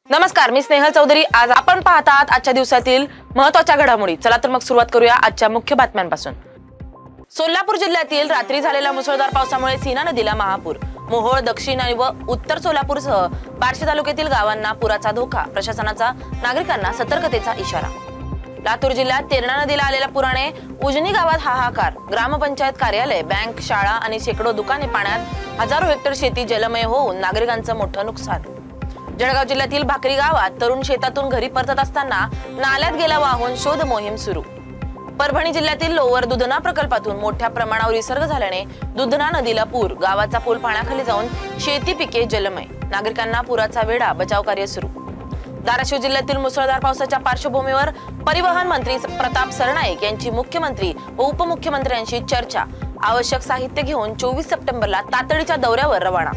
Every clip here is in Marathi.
नमस्कार, मी स्नेहल चौधरी। आज आपण पाहत आहात आजच्या दिवसातील महत्त्वाच्या घडामोडी। चला तर मग सुरुवात करूया आजच्या मुख्य बातम्यांपासून। सोलापूर जिल्ह्यातील रात्री झालेल्या मुसळधार पावसामुळे सीना नदीला महापूर। मोहोळ, दक्षिण व उत्तर सोलापूरसह बार्शी तालुक्यातील गावांना पुराचा धोका। प्रशासनाचा नागरिकांना सतर्कतेचा इशारा। लातूर जिल्ह्यात तेरणा नदीला आलेल्या पुराने उजनी गावात हाहाकार। ग्रामपंचायत कार्यालय, बँक, शाळा आणि शेकडो दुकाने पाण्यात। हजारो हेक्टर शेती जलमय होऊन नागरिकांचं मोठं नुकसान। जळगाव जिल्ह्यातील भाकरी गावात तरुण शेतातून घरी परतत असताना नाल्यात गेला वाहून शोध मोहीम सुरू। परभणी जिल्ह्यातील लोवर दुधना प्रकल्पातून मोठ्या प्रमाणावर विसर्ग झाल्याने दुधना नदीला पूर। गावाचा पूल पाण्याखाली जाऊन शेती पिके जलमय। नागरिकांना पुराचा वेढा, बचाव कार्य सुरू। धाराशिव जिल्ह्यातील मुसळधार पावसाच्या पार्श्वभूमीवर परिवहन मंत्री प्रताप सरनाईक यांची मुख्यमंत्री व उपमुख्यमंत्र्यांशी चर्चा। आवश्यक साहित्य घेऊन 24 सप्टेंबरला तातडीच्या दौऱ्यावर रवाना।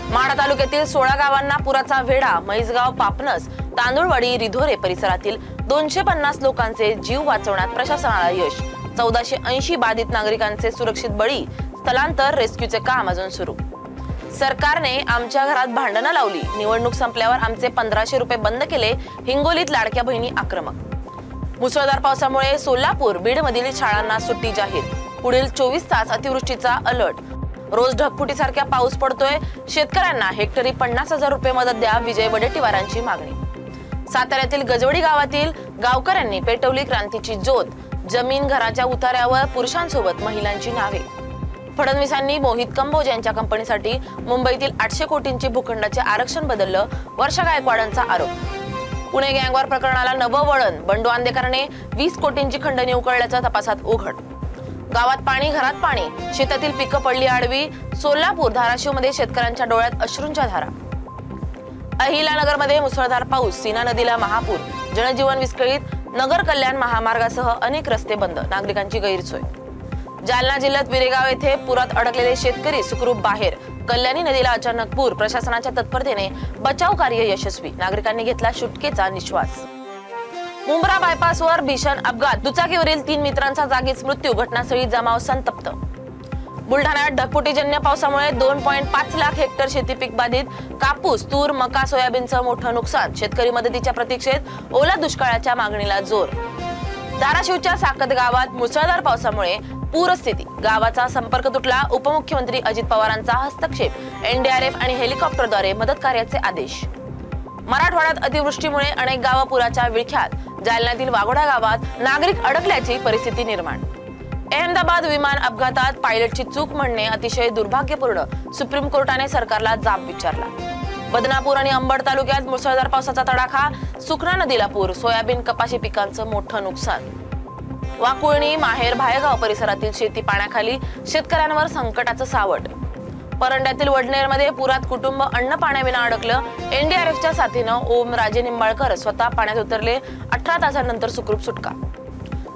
माढा तालुक्यातील 16 गावांना पुराचा वेढा। म्हैसगाव, पापनस, तांदुळवाडी, रिधोरे परिसरातील 250 लोकांचे जीव वाचवण्यात प्रशासनाला यश। 1480 बाधित नागरिकांचे सुरक्षित बळी। स्थलांतर, रेस्क्यूचे काम अजून सुरू। सरकारने आमच्या घरात भांडणं लावली। निवडणूक संपल्यावर आमचे 1500 रुपये बंद केले। हिंगोलीत लाडक्या बहिणी आक्रमक। मुसळधार पावसामुळे सोलापूर, बीड मधील शाळांना सुट्टी जाहीर। पुढील 24 तास अतिवृष्टीचा अलर्ट। रोज ढगफुटीसारख्या पाऊस पडतोय। शेतकऱ्यांना हेक्टरी 50,000 रुपये मदत द्या, विजय वडेट्टीवारांची मागणी। साताऱ्यातील गजवडी गावातील गावकऱ्यांनी पेटवली क्रांतीची ज्योत। जमीन घराच्या उतार्यावर पुरुषांसोबत महिलांची नावे। फडणवीसांनी मोहित कंबोज यांच्या कंपनीसाठी मुंबईतील 800 कोटींचे भूखंडाचे आरक्षण बदललं। वर्षा गायकवाडांचा आरोप। पुणे गँगवॉर प्रकरणाला नवं वळण। बंडू आंदेकरने 20 कोटींची खंडणी उकळल्याचं तपासात उघड। गावात पाणी, घरात पाणी, शेतातील पिकं पडली आडवी। सोलापूर, धाराशिव मध्ये शेतकऱ्यांच्या डोळ्यात अश्रूंच्या धारा। अहिल्यानगरमध्ये मुसळधार पाऊस। सीना नदीला महापूर। जनजीवन विस्कळीत। नगर कल्याण महामार्गासह अनेक रस्ते बंद। नागरिकांची गैरसोय। जालना जिल्ह्यात विरेगाव येथे पुरात अडकलेले शेतकरी सुखरूप बाहेर। कल्याणी नदीला अचानक पूर। प्रशासनाच्या तत्परतेने बचाव कार्य यशस्वी। नागरिकांनी घेतला सुटकेचा निश्वास। मुंब्रा बायपासवर भीषण अपघात। दुचाकीवरील 3 मित्रांचा जागीच मृत्यू। घटनास्थळी जमाव संतप्त। बुलढाण्यात ढगफुटीजन्य पावसामुळे 2.5 लाख हेक्टर शेती पीक बाधित। कापूस, तूर, मका, सोयाबीनचं मोठं नुकसान। शेतकरी मदतीच्या प्रतीक्षेत। ओला दुष्काळाच्या मागणीला जोर। धाराशिवच्या साकत गावात मुसळधार पावसामुळे पूरस्थिती। गावाचा संपर्क तुटला। उपमुख्यमंत्री अजित पवारांचा हस्तक्षेप। एनडीआरएफ आणि हेलिकॉप्टरद्वारे मदत कार्याचे आदेश। मराठवाड्यात अतिवृष्टीमुळे अनेक गावं पुराच्या विळख्यात। जालन्यातील वाघोडा गावात नागरिक अडकल्याची परिस्थिती निर्माण। अहमदाबाद विमान अपघातात पायलटची चूक म्हणणे अतिशय दुर्भाग्यपूर्ण। सुप्रीम कोर्टाने सरकारला जाब विचारला। बदनापूर आणि अंबड तालुक्यात मुसळधार पावसाचा तडाखा। सुखना नदीला पूर। सोयाबीन, कपाशी पिकांचं मोठं नुकसान। वाकुळणी, माहेर, भायगाव परिसरातील शेती पाण्याखाली। शेतकऱ्यांवर संकटाचं सावट। परंड्यातील वडनेरमध्ये पुरात कुटुंब अन्न पाण्याविना अडकलं। एनडीआरएफच्या साथीनं ओम राजे निंबाळकर स्वतः पाण्यात उतरले। 18 तासांनंतर सुखरूप सुटका।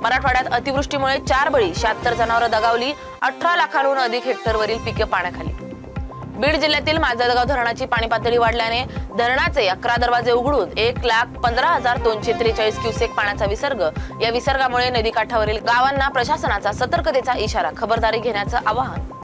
मराठवाड्यात अतिवृष्टीमुळे 4 बळी। 76 जनावरं दगावली। 18 लाखांहून अधिक हेक्टरवरील पिके पाण्याखाली। बीड जिल्ह्यातील माजलगाव धरणाची पाणी पातळी वाढल्याने धरणाचे 11 दरवाजे उघडून 1,15,243 क्युसेक पाण्याचा विसर्ग। या विसर्गामुळे नदीकाठावरील गावांना प्रशासनाचा सतर्कतेचा इशारा। खबरदारी घेण्याचं आवाहन।